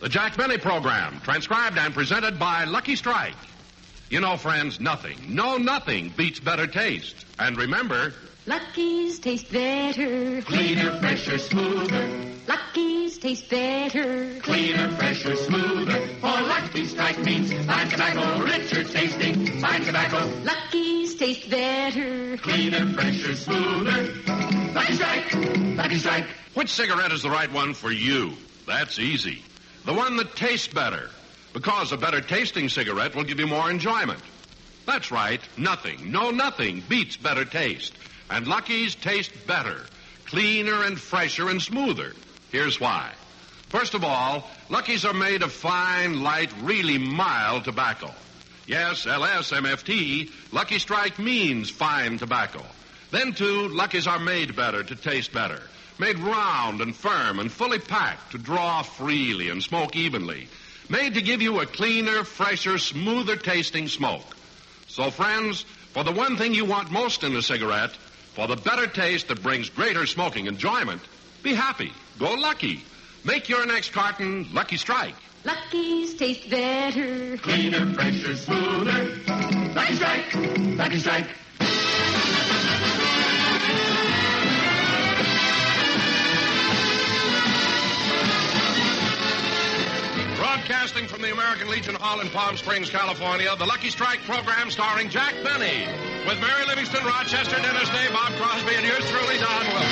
The Jack Benny Program, transcribed and presented by Lucky Strike. You know, friends, nothing beats better taste. And remember, Lucky's taste better. Cleaner, fresher, smoother. Lucky's taste better. Cleaner, fresher, smoother. For Lucky Strike means fine tobacco, richer tasting, fine tobacco. Lucky's taste better. Cleaner, fresher, smoother. Lucky Strike! Lucky Strike! which cigarette is the right one for you? That's easy. The one that tastes better. Because a better tasting cigarette will give you more enjoyment. That's right. Nothing beats better taste. And Lucky's taste better, cleaner and fresher and smoother. Here's why. First of all, Lucky's are made of fine, light, really mild tobacco. Yes, LSMFT, Lucky Strike means fine tobacco. Then, too, Lucky's are made better to taste better. Made round and firm and fully packed to draw freely and smoke evenly. Made to give you a cleaner, fresher, smoother tasting smoke. So, friends, for the one thing you want most in a cigarette, for the better taste that brings greater smoking enjoyment, be happy. Go Lucky. Make your next carton Lucky Strike. Lucky's taste better. Cleaner, fresher, smoother. Lucky Strike! Lucky Strike! Broadcasting from the American Legion Hall in Palm Springs, California, the Lucky Strike program starring Jack Benny, with Mary Livingston, Rochester, Dennis Day, Bob Crosby, and yours truly, Don Wilson.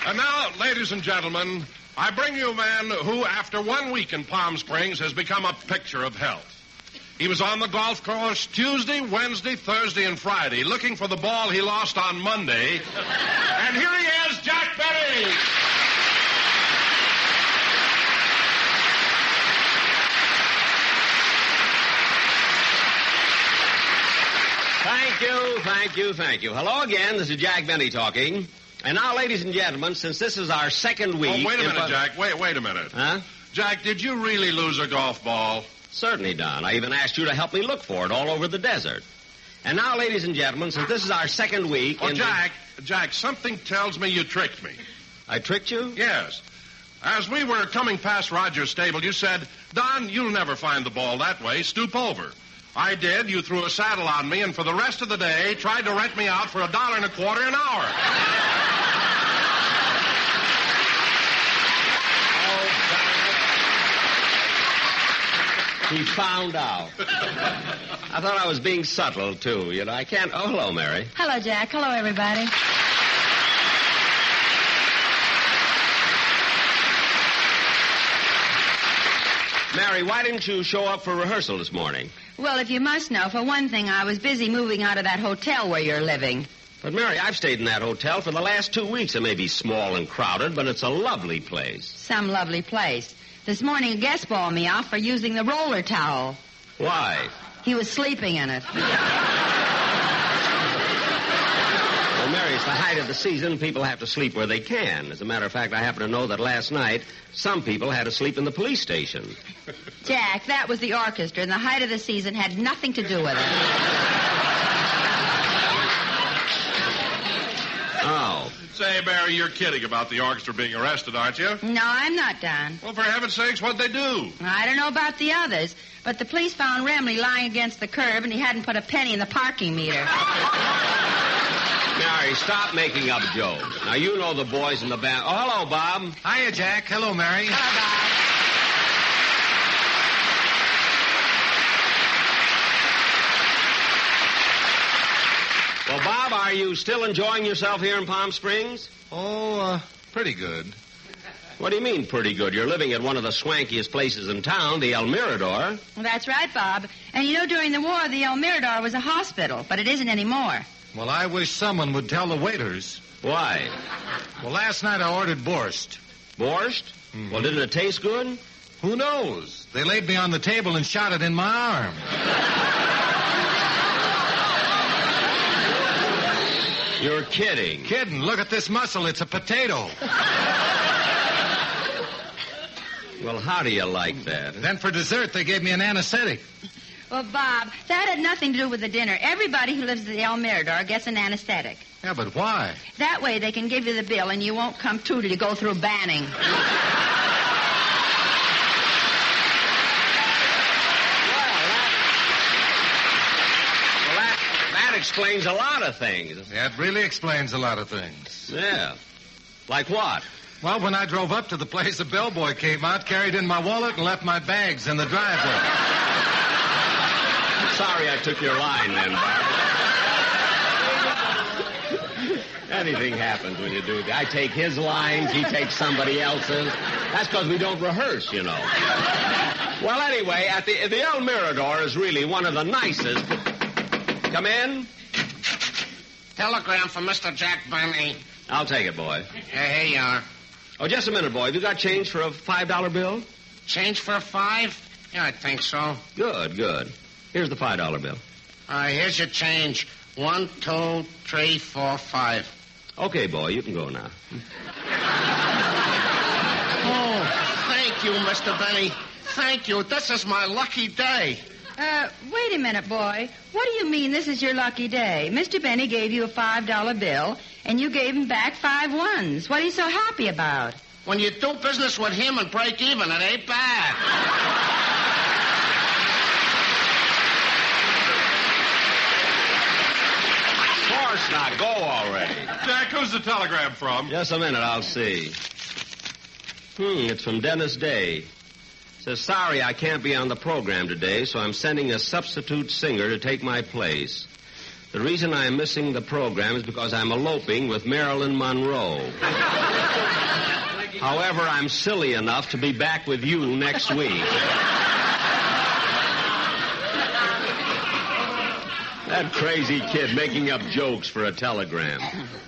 And now, ladies and gentlemen, I bring you a man who, after 1 week in Palm Springs, has become a picture of health. He was on the golf course Tuesday, Wednesday, Thursday, and Friday, looking for the ball he lost on Monday. And here he is, Jack Benny! Thank you. Hello again. This is Jack Benny talking. And now, ladies and gentlemen, since this is our second week... Oh, wait a minute, Jack. Wait a minute. Huh? Jack, did you really lose a golf ball? Certainly, Don. I even asked you to help me look for it all over the desert. And now, ladies and gentlemen, since this is our second week... Oh, Jack, something tells me you tricked me. I tricked you? Yes. As we were coming past Roger's stable, you said, Don, you'll never find the ball that way. Stoop over. I did. You threw a saddle on me, and for the rest of the day, tried to rent me out for $1.25 an hour. He found out. I thought I was being subtle, too. You know, I can't... Oh, hello, Mary. Hello, Jack. Hello, everybody. Mary, why didn't you show up for rehearsal this morning? Well, if you must know, for one thing, I was busy moving out of that hotel where you're living. But, Mary, I've stayed in that hotel for the last 2 weeks. It may be small and crowded, but it's a lovely place. Some lovely place. This morning, a guest bawled me off for using the roller towel. Why? He was sleeping in it. Well, Mary, it's the height of the season. People have to sleep where they can. As a matter of fact, I happen to know that last night some people had to sleep in the police station. Jack, that was the orchestra, and the height of the season had nothing to do with it. Oh. Say, Barry, you're kidding about the orchestra being arrested, aren't you? No, I'm not, Don. Well, for heaven's sakes, what'd they do? I don't know about the others, but the police found Remley lying against the curb, and he hadn't put a penny in the parking meter. Mary, stop making up jokes. Now, you know the boys in the band. Oh, hello, Bob. Hiya, Jack. Hello, Mary. Hello, Bob. Well, Bob, are you still enjoying yourself here in Palm Springs? Oh, pretty good. What do you mean, pretty good? You're living at one of the swankiest places in town, the El Mirador. Well, that's right, Bob. And you know, during the war, the El Mirador was a hospital, but it isn't anymore. Well, I wish someone would tell the waiters. Why? Well, last night I ordered borscht. Borscht? Mm-hmm. Well, didn't it taste good? Who knows? They laid me on the table and shot it in my arm. You're kidding. Kidding. Look at this muscle. It's a potato. Well, how do you like that? Then for dessert, they gave me an anesthetic. Well, Bob, that had nothing to do with the dinner. Everybody who lives at the El Mirador gets an anesthetic. Yeah, but why? That way they can give you the bill and you won't come to till you go through banning. That explains a lot of things. Yeah, it really explains a lot of things. Yeah. Like what? Well, when I drove up to the place, the bellboy came out, carried in my wallet, and left my bags in the driveway. Sorry I took your line then, Bob. Anything happens when you do that. I take his lines, he takes somebody else's. That's because we don't rehearse, you know. Well, anyway, the El Mirador is really one of the nicest. Come in. Telegram for Mr. Jack Benny. I'll take it, boy. Here you are. Oh, just a minute, boy. Have you got change for a $5 bill? Change for a $5? Yeah, I think so. Good. Here's the $5 bill. Here's your change. 1, 2, 3, 4, 5. Okay, boy, you can go now. Oh, thank you, Mr. Benny. Thank you. This is my lucky day. Wait a minute, boy. What do you mean this is your lucky day? Mr. Benny gave you a $5 bill, and you gave him back 5 ones. What are you so happy about? When you do business with him and break even, it ain't bad. Of course not. Go already. Jack, who's the telegram from? Just a minute, I'll see. It's from Dennis Day. Says, sorry, I can't be on the program today, so I'm sending a substitute singer to take my place. The reason I'm missing the program is because I'm eloping with Marilyn Monroe. However, I'm silly enough to be back with you next week. That crazy kid making up jokes for a telegram.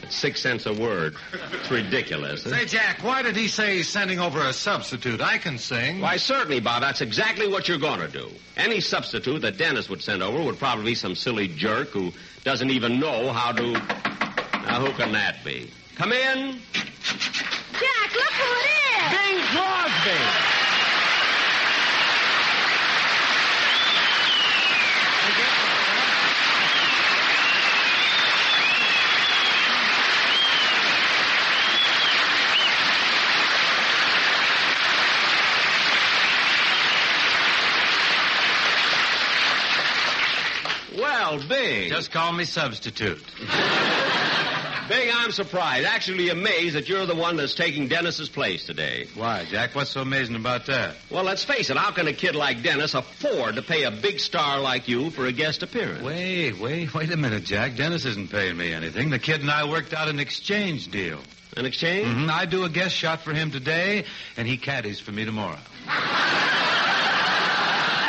It's 6 cents a word. It's ridiculous. Say, Jack, why did he say he's sending over a substitute? I can sing. Why, certainly, Bob. That's exactly what you're going to do. Any substitute that Dennis would send over would probably be some silly jerk who doesn't even know how to... Now, who can that be? Come in. Jack, look who it is! Bing Crosby. Well, Bing. Just call me substitute. Bing, I'm surprised, actually amazed that you're the one that's taking Dennis's place today. Why, Jack? What's so amazing about that? Well, let's face it, how can a kid like Dennis afford to pay a big star like you for a guest appearance? Wait a minute, Jack. Dennis isn't paying me anything. The kid and I worked out an exchange deal. An exchange? Mm-hmm. I do a guest shot for him today, and he caddies for me tomorrow.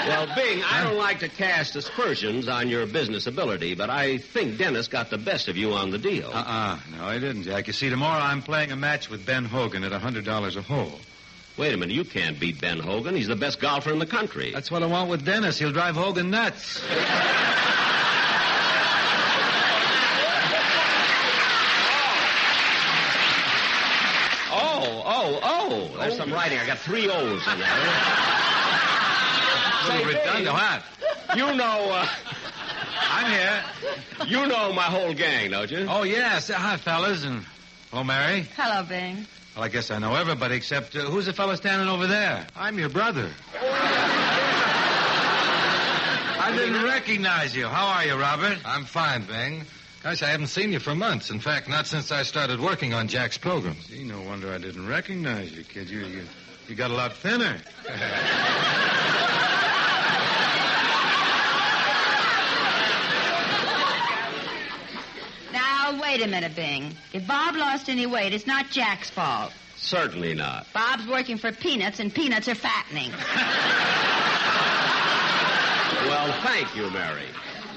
Well, Bing, I don't like to cast aspersions on your business ability, but I think Dennis got the best of you on the deal. No, he didn't, Jack. You see, tomorrow I'm playing a match with Ben Hogan at $100 a hole. Wait a minute, you can't beat Ben Hogan. He's the best golfer in the country. That's what I want with Dennis. He'll drive Hogan nuts. Oh. There's some writing. I got 3 O's in there. Say, redundant. What? You know, I'm here. You know my whole gang, don't you? Oh, yes. Hi, fellas. And hello, Mary. Hello, Bing. Well, I guess I know everybody except who's the fellow standing over there? I'm your brother. I didn't recognize you. How are you, Robert? I'm fine, Bing. Gosh, I haven't seen you for months. In fact, not since I started working on Jack's program. See, no wonder I didn't recognize you, kid. You got a lot thinner. Now, wait a minute, Bing. If Bob lost any weight, it's not Jack's fault. Certainly not. Bob's working for peanuts, and peanuts are fattening. Well, thank you, Mary.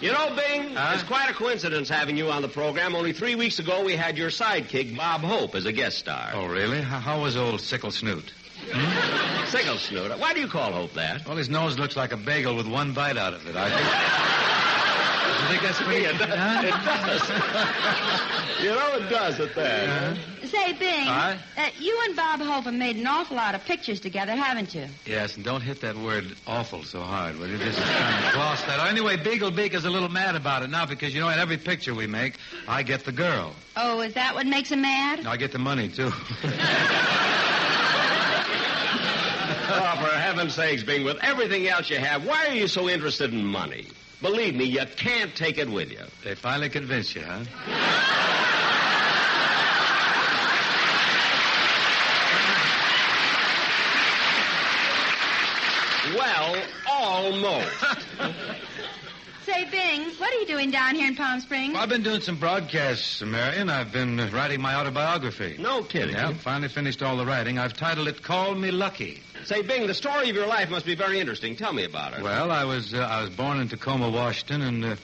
You know, Bing, it's quite a coincidence having you on the program. Only 3 weeks ago, we had your sidekick, Bob Hope, as a guest star. Oh, really? How was old Sickle Snoot? Sickle Snoot? Why do you call Hope that? Well, his nose looks like a bagel with one bite out of it. I think... You think that's pretty It does. It does at that. Say, Bing, Huh? you and Bob Hope have made an awful lot of pictures together, haven't you? Yes, and don't hit that word awful so hard, will you? Just kind of gloss that. Anyway, Beagle is a little mad about it now because, in every picture we make, I get the girl. Oh, is that what makes him mad? I get the money, too. Oh, for heaven's sakes, Bing, with everything else you have, why are you so interested in money? Believe me, you can't take it with you. They finally convinced you, huh? Well, almost. Say, Bing, what are you doing down here in Palm Springs? Well, I've been doing some broadcasts, Marion. I've been writing my autobiography. No kidding. Yeah, finally finished all the writing. I've titled it Call Me Lucky. Say, Bing, the story of your life must be very interesting. Tell me about it. Well, I was born in Tacoma, Washington, and...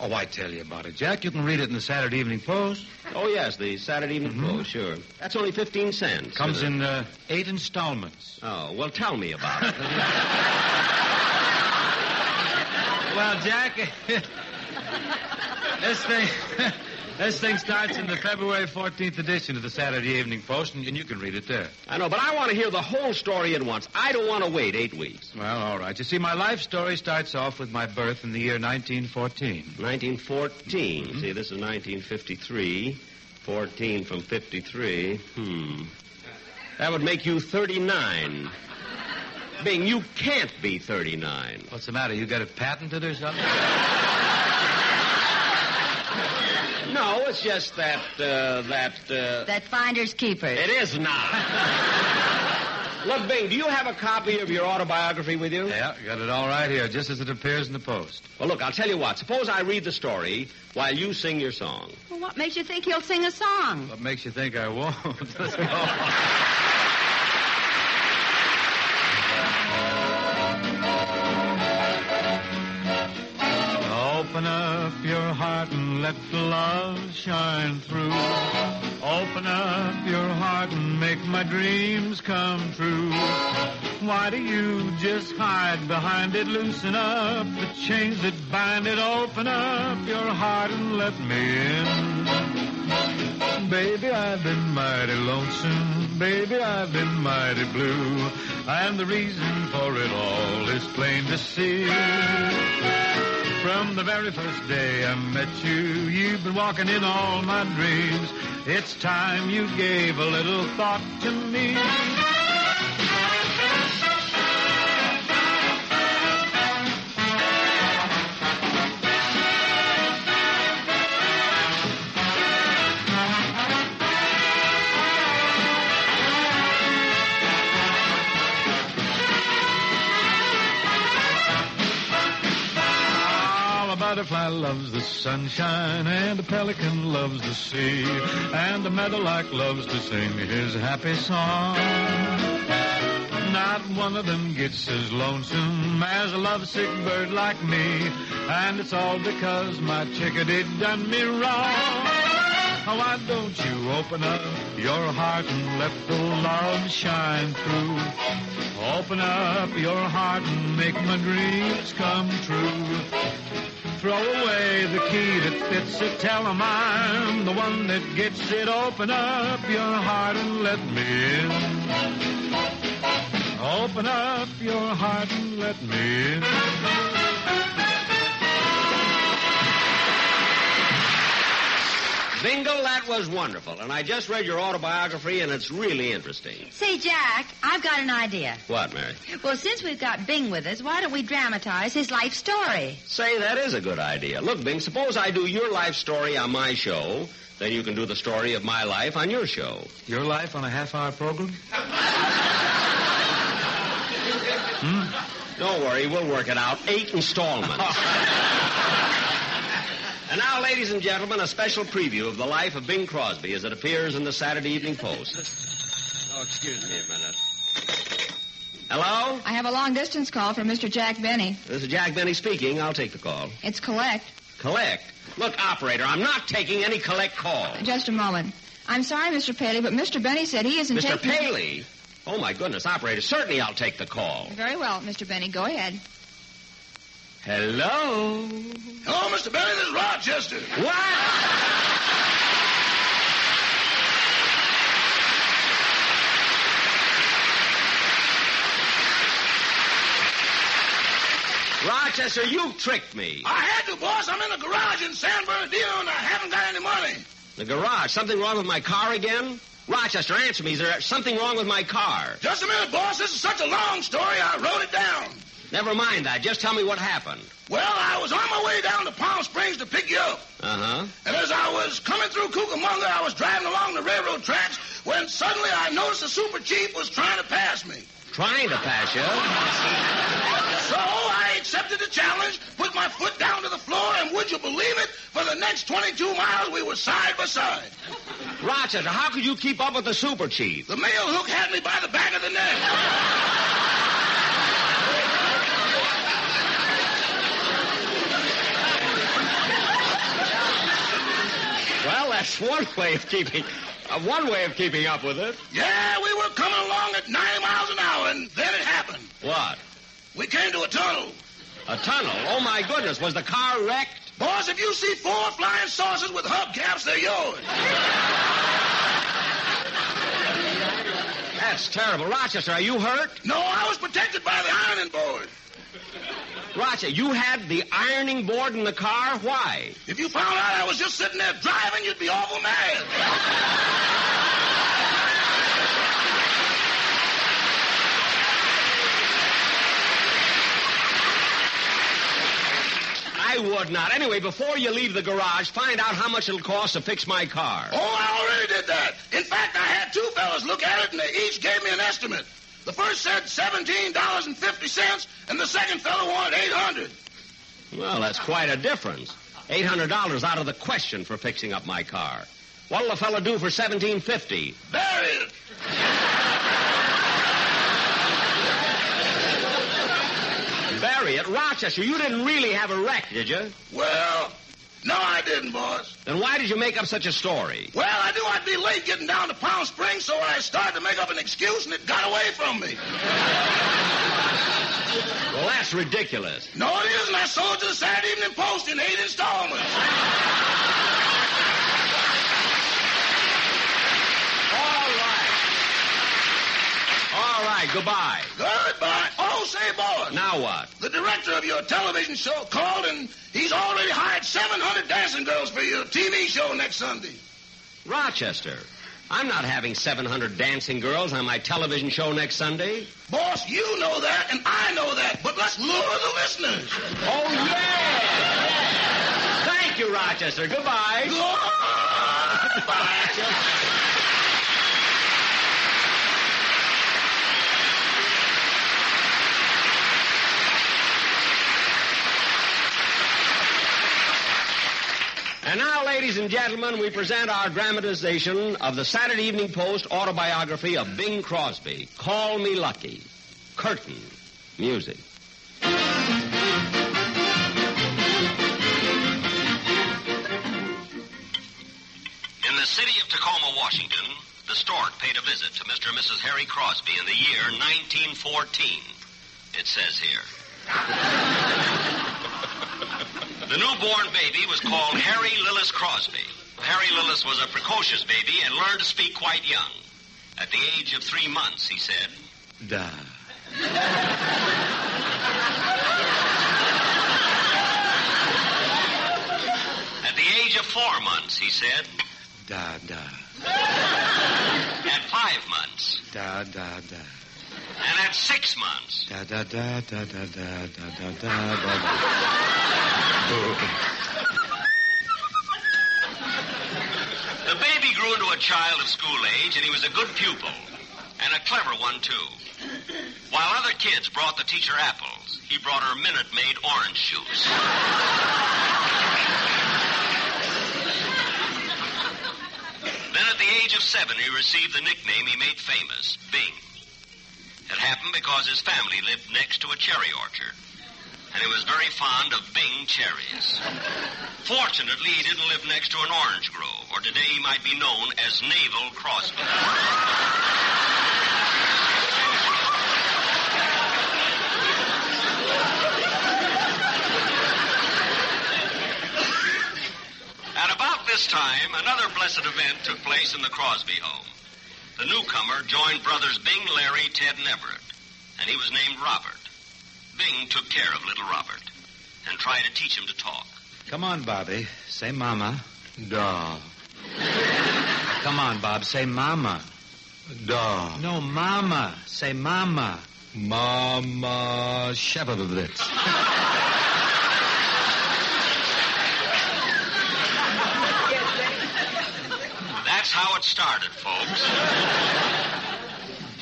I tell you about it, Jack. You can read it in the Saturday Evening Post. Oh, yes, the Saturday Evening Post, sure. That's only 15 cents. Comes in 8 installments. Oh, well, tell me about it. Well, Jack, this thing starts in the February 14th edition of the Saturday Evening Post, and you can read it there. I know, but I want to hear the whole story at once. I don't want to wait 8 weeks. Well, all right. You see, my life story starts off with my birth in the year 1914. 1914. See, this is 1953. 14 from 53. That would make you 39. Bing, you can't be 39. What's the matter? You got it patented or something? No, it's just that. That finder's keepers. It is not. Look, Bing, do you have a copy of your autobiography with you? Yeah, got it all right here, just as it appears in the Post. Well, look, I'll tell you what. Suppose I read the story while you sing your song. Well, what makes you think he'll sing a song? What makes you think I won't? Let's go. Open up your heart and let the love shine through. Open up your heart and make my dreams come true. Why do you just hide behind it? Loosen up the chains that bind it. Open up your heart and let me in. Baby, I've been mighty lonesome. Baby, I've been mighty blue. And the reason for it all is plain to see. From the very first day I met you, you've been walking in all my dreams. It's time you gave a little thought to me. A butterfly loves the sunshine, and a pelican loves the sea, and the meadowlark loves to sing his happy song. Not one of them gets as lonesome as a lovesick bird like me, and it's all because my chickadee done me wrong. Why don't you open up your heart and let the love shine through? Open up your heart and make my dreams come true. Throw away the key that fits it. Tell 'em I'm the one that gets it. Open up your heart and let me in. Open up your heart and let me in. Bingle, that was wonderful. And I just read your autobiography, and it's really interesting. Say, Jack, I've got an idea. What, Mary? Well, since we've got Bing with us, why don't we dramatize his life story? Say, that is a good idea. Look, Bing, suppose I do your life story on my show. Then you can do the story of my life on your show. Your life on a half-hour program? Don't worry, we'll work it out. 8 installments. And now, ladies and gentlemen, a special preview of the life of Bing Crosby as it appears in the Saturday Evening Post. Oh, excuse me a minute. Hello? I have a long-distance call from Mr. Jack Benny. This is Jack Benny speaking. I'll take the call. It's collect. Collect? Look, operator, I'm not taking any collect call. Just a moment. I'm sorry, Mr. Paley, but Mr. Benny said he isn't Mr. taking... Paley? Oh, my goodness, operator, certainly I'll take the call. Very well, Mr. Benny. Go ahead. Hello? Hello, Mr. Benny. This is Rochester. What? Rochester, you tricked me. I had to, boss. I'm in the garage in San Bernardino, and I haven't got any money. The garage? Something wrong with my car again? Rochester, answer me. Is there something wrong with my car? Just a minute, boss. This is such a long story, I wrote it down. Never mind that. Just tell me what happened. Well, I was on my way down to Palm Springs to pick you up. Uh-huh. And as I was coming through Cucamonga, I was driving along the railroad tracks when suddenly I noticed the super chief was trying to pass me. Trying to pass you? So I accepted the challenge, put my foot down to the floor, and would you believe it? For the next 22 miles, we were side by side. Rochester, how could you keep up with the super chief? The mail hook had me by the back of the neck. Well, that's one way of keeping up with it. Yeah, we were coming along at 90 miles an hour, and then it happened. What? We came to a tunnel. A tunnel? Oh, my goodness. Was the car wrecked? Boss, if you see 4 flying saucers with hubcaps, they're yours. That's terrible. Rochester, are you hurt? No, I was protected by the ironing board. Rochester, you had the ironing board in the car? Why? If you found out I was just sitting there driving, you'd be awful mad. I would not. Anyway, before you leave the garage, find out how much it'll cost to fix my car. Oh, I already did that. In fact, I had 2 fellas look at it, and they each gave me an estimate. The first said $17.50, and the second fellow wanted $800. Well, that's quite a difference. $800 out of the question for fixing up my car. What'll the fellow do for $17.50? Bury it. Bury it? Rochester, you didn't really have a wreck, did you? Well, no, I didn't, boss. Then why did you make up such a story? Well, I knew I'd be late getting down to Palm Springs, so I started to make up an excuse, and it got away from me. Well, that's ridiculous. No, it isn't. I sold it to the Saturday Evening Post in 8 installments. All right, goodbye. Goodbye. Oh, say, boss. Now what? The director of your television show called, and he's already hired 700 dancing girls for your TV show next Sunday. Rochester, I'm not having 700 dancing girls on my television show next Sunday. Boss, you know that, and I know that, but let's lure the listeners. Oh, yeah! Thank you, Rochester. Goodbye. Goodbye. And now, ladies and gentlemen, we present our dramatization of the Saturday Evening Post autobiography of Bing Crosby, Call Me Lucky. Curtain. Music. In the city of Tacoma, Washington, the stork paid a visit to Mr. and Mrs. Harry Crosby in the year 1914. It says here. The newborn baby was called Harry Lillis Crosby. Harry Lillis was a precocious baby and learned to speak quite young. At the age of 3 months, he said, "Da." At the age of 4 months, he said, "Da, da." At 5 months, "Da, da, da." And at 6 months, "Da, da, da, da, da, da, da, da, da, da." The baby grew into a child of school age, and he was a good pupil, and a clever one, too. While other kids brought the teacher apples, he brought her Minute Maid orange juice. Then at the age of 7, he received the nickname he made famous, Bing. It happened because his family lived next to a cherry orchard, and he was very fond of Bing cherries. Fortunately, he didn't live next to an orange grove, or today he might be known as Naval Crosby. this time, another blessed event took place in the Crosby home. The newcomer joined brothers Bing, Larry, Ted, and Everett, and he was named Robert. Bing took care of little Robert and tried to teach him to talk. Come on, Bobby. Say mama. Da. Come on, Bob. Say mama. Da. No, mama. Say mama. Mama Shababovitz. That's how it started, folks.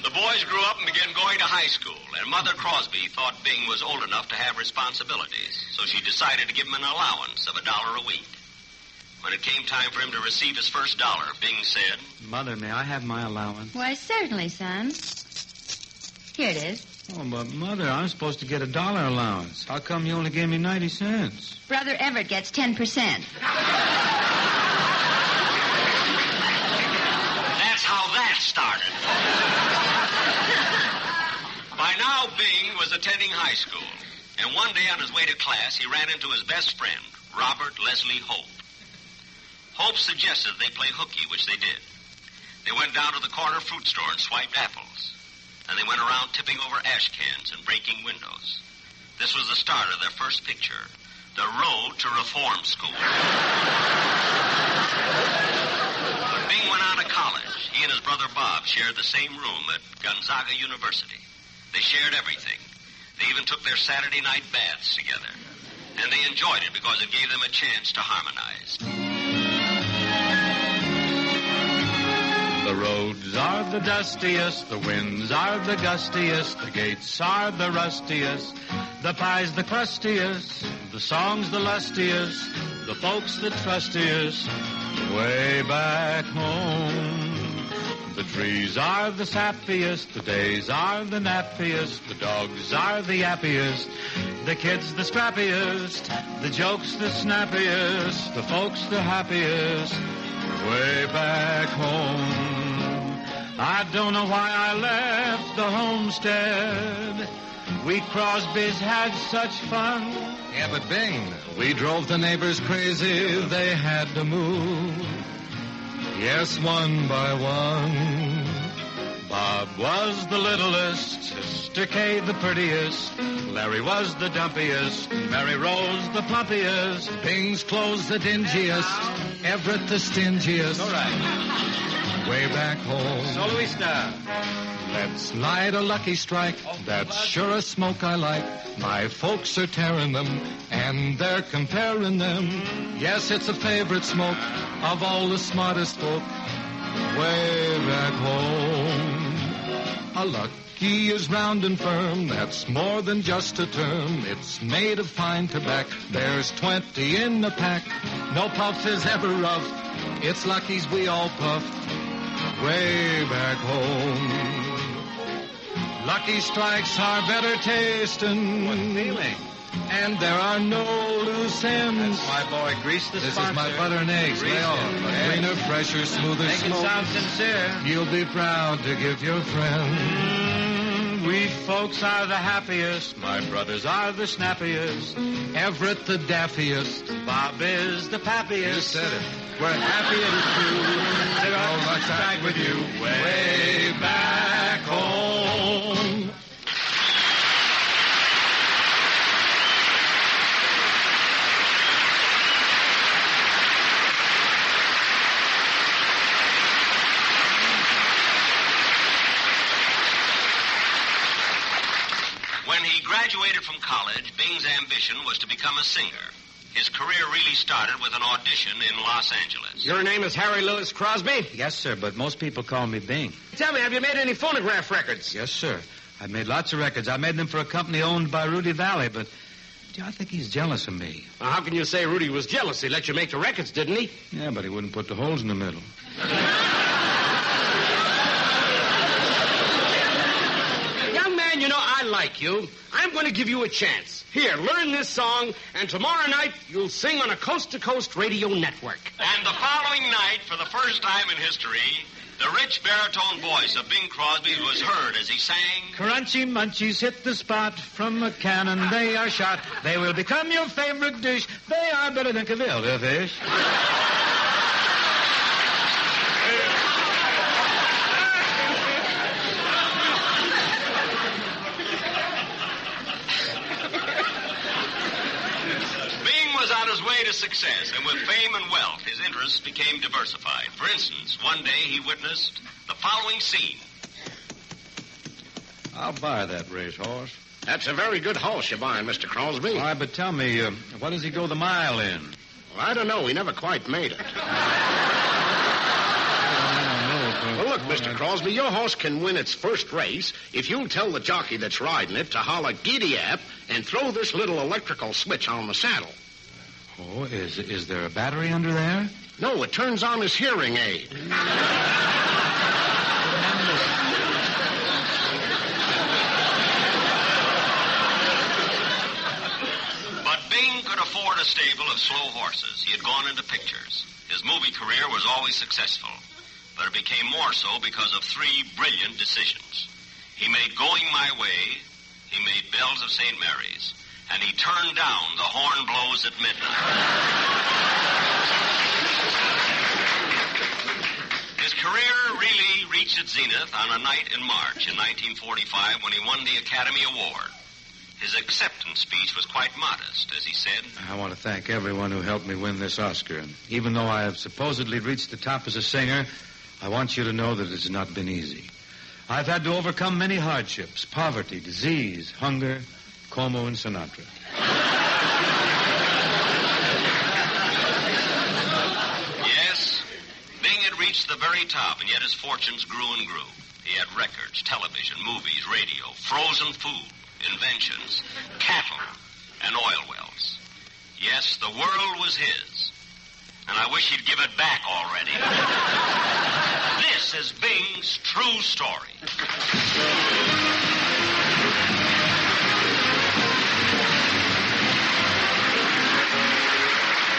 The boys grew up and began going to high school, and Mother Crosby thought Bing was old enough to have responsibilities, so she decided to give him an allowance of $1 a week. When it came time for him to receive his first dollar, Bing said, Mother, may I have my allowance? Why, certainly, son. Here it is. Oh, but Mother, I'm supposed to get $1 allowance. How come you only gave me 90 cents? Brother Everett gets 10%. That's how that started. By now, Bing was attending high school, and one day on his way to class, he ran into his best friend, Robert Leslie Hope. Hope suggested they play hooky, which they did. They went down to the corner fruit store and swiped apples. And they went around tipping over ash cans and breaking windows. This was the start of their first picture, The Road to Reform School. When Bing went on to college, he and his brother Bob shared the same room at Gonzaga University. They shared everything. They even took their Saturday night baths together. And they enjoyed it because it gave them a chance to harmonize. The roads are the dustiest, the winds are the gustiest, the gates are the rustiest, the pie's the crustiest, the song's the lustiest, the folks the trustiest, way back home. The trees are the sappiest, the days are the nappiest, the dogs are the yappiest, the kids the scrappiest, the jokes the snappiest, the folks the happiest, way back home. I don't know why I left the homestead. We Crosbys had such fun. Yeah, but Bing, we drove the neighbors crazy. They had to move. Yes, one by one. Bob was the littlest, Sister Kay the prettiest, Larry was the dumpiest, Mary Rose the plumpiest, Bing's clothes the dingiest, Everett the stingiest. All right. Way back home. Soloista. Let's light a lucky strike. That's sure a smoke I like. My folks are tearing them, and they're comparing them. Yes, it's a favorite smoke of all the smartest folk. Way back home. A lucky is round and firm. That's more than just a term. It's made of fine tobacco. There's 20 in the pack. No puff is ever rough. It's Lucky's we all puff. Way back home. Lucky Strikes are better tasting. What feeling? And there are no loose ends. That's my boy, Grease the This sponsor. is my butter and eggs. Lay on. Yeah. Cleaner, fresher, smoother Make it smoke. sound sincere. You'll be proud to give your friend. We folks are the happiest. My brothers are the snappiest. Everett the daffiest. Bob is the pappiest. You said it. We're happy it is true. They're all Lucky back with you. Way back home. When he graduated from college, Bing's ambition was to become a singer. His career really started with an audition in Los Angeles. Your name is Harry Lewis Crosby? Yes, sir, but most people call me Bing. Tell me, have you made any phonograph records? Yes, sir. I've made lots of records. I made them for a company owned by Rudy Valley, but I think he's jealous of me. Well, how can you say Rudy was jealous? He let you make the records, didn't he? Yeah, but he wouldn't put the holes in the middle. Young man, you know, I like you. I'm going to give you a chance. Here, learn this song, and tomorrow night you'll sing on a coast-to-coast radio network. And the following night, for the first time in history, the rich baritone voice of Bing Crosby was heard as he sang... Crunchy munchies hit the spot. From a cannon they are shot. They will become your favorite dish. They are better than Cavill, fish. was on his way to success, and with fame and wealth, his interests became diversified. For instance, one day he witnessed the following scene. I'll buy that racehorse. That's a very good horse you're buying, Mr. Crosby. All right, but tell me, what does he go the mile in? Well, I don't know. He never quite made it. Well, look, Mr. Crosby, your horse can win its first race if you'll tell the jockey that's riding it to holler giddy-up and throw this little electrical switch on the saddle. Oh, is there a battery under there? No, it turns on his hearing aid. But Bing could afford a stable of slow horses. He had gone into pictures. His movie career was always successful, but it became more so because of three brilliant decisions. He made Going My Way, he made Bells of St. Mary's, and he turned down The Horn Blows at Midnight. His career really reached its zenith on a night in March in 1945 when he won the Academy Award. His acceptance speech was quite modest, as he said, I want to thank everyone who helped me win this Oscar. And even though I have supposedly reached the top as a singer, I want you to know that it's not been easy. I've had to overcome many hardships, poverty, disease, hunger, Como and Sinatra. Yes, Bing had reached the very top, and yet his fortunes grew and grew. He had records, television, movies, radio, frozen food, inventions, cattle, and oil wells. Yes, the world was his, and I wish he'd give it back already. This is Bing's true story.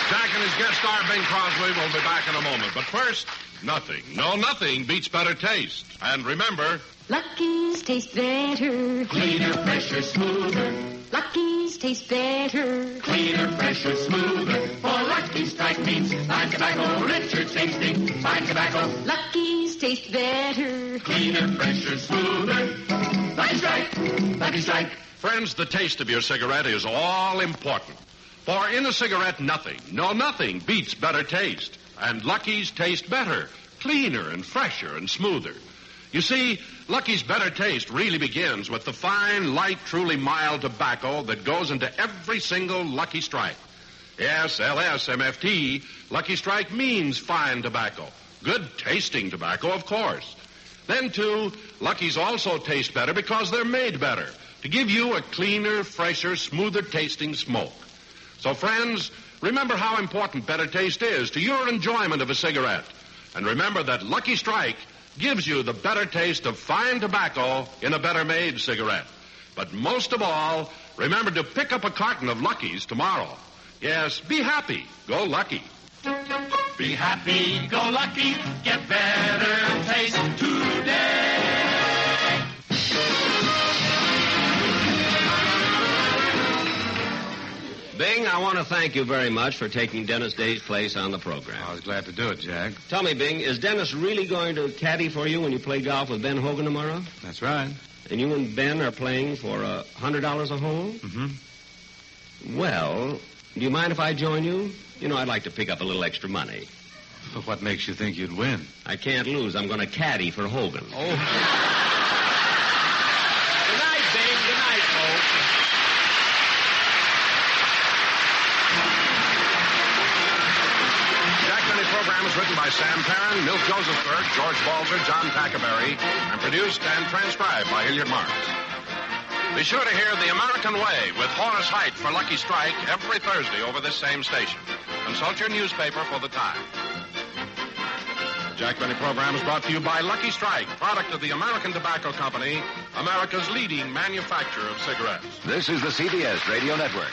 Jack and his guest star, Bing Crosby, will be back in a moment. But first, nothing beats better taste. And remember, Lucky's taste better. Cleaner, fresher, smoother. Lucky's taste better. Cleaner, fresher, smoother. For Lucky Strike means fine tobacco, richer tasting. Fine tobacco. Lucky's taste better. Cleaner, fresher, smoother. Lucky Strike. Lucky Strike. friends, the taste of your cigarette is all important. For in a cigarette, nothing beats better taste. And Lucky's taste better, cleaner and fresher and smoother. You see, Lucky's better taste really begins with the fine, light, truly mild tobacco that goes into every single Lucky Strike. Yes, LSMFT, Lucky Strike means fine tobacco. Good tasting tobacco, of course. Then, too, Lucky's also taste better because they're made better, to give you a cleaner, fresher, smoother tasting smoke. So, friends, remember how important better taste is to your enjoyment of a cigarette. And remember that Lucky Strike gives you the better taste of fine tobacco in a better-made cigarette. But most of all, remember to pick up a carton of Lucky's tomorrow. Yes, be happy. Go Lucky. Be happy, go Lucky, get better taste today. Bing, I want to thank you very much for taking Dennis Day's place on the program. I was glad to do it, Jack. Tell me, Bing, is Dennis really going to caddy for you when you play golf with Ben Hogan tomorrow? That's right. And you and Ben are playing for $100 a hole? Mm-hmm. Well, do you mind if I join you? You know, I'd like to pick up a little extra money. What makes you think you'd win? I can't lose. I'm going to caddy for Hogan. Oh. Good night, Bing. Good night, folks. Program is written by Sam Perrin, Milt Josephsberg, George Balzer, John Tackerberry, and produced and transcribed by Hilliard Marks. Be sure to hear The American Way with Horace Heidt for Lucky Strike every Thursday over this same station. Consult your newspaper for the time. The Jack Benny program is brought to you by Lucky Strike, product of the American Tobacco Company, America's leading manufacturer of cigarettes. This is the CBS Radio Network.